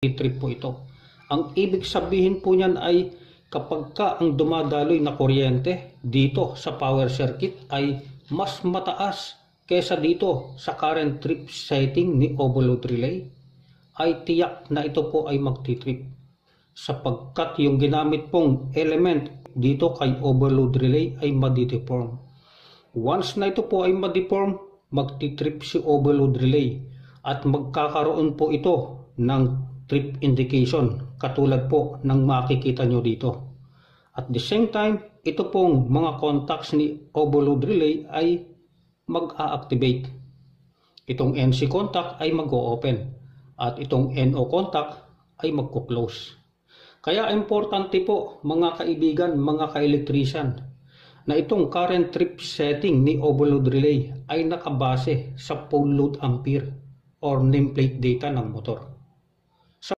trip po ito. Ang ibig sabihin po niyan ay kapag ang dumadaloy na kuryente dito sa power circuit ay mas mataas kesa dito sa current trip setting ni overload relay, ay tiyak na ito po ay magti-trip sapagkat yung ginamit pong element dito kay overload relay ay madideform. Once na ito po ay madideform, magti-trip si overload relay at magkakaroon po ito ng trip indication katulad po ng makikita nyo dito. At the same time, ito pong mga contacts ni overload relay ay mag-a-activate. Itong NC contact ay mag-o-open at itong NO contact ay magko-close. Kaya importante po mga kaibigan, mga ka-electrician, na itong current trip setting ni overload relay ay nakabase sa full load ampere or nameplate data ng motor.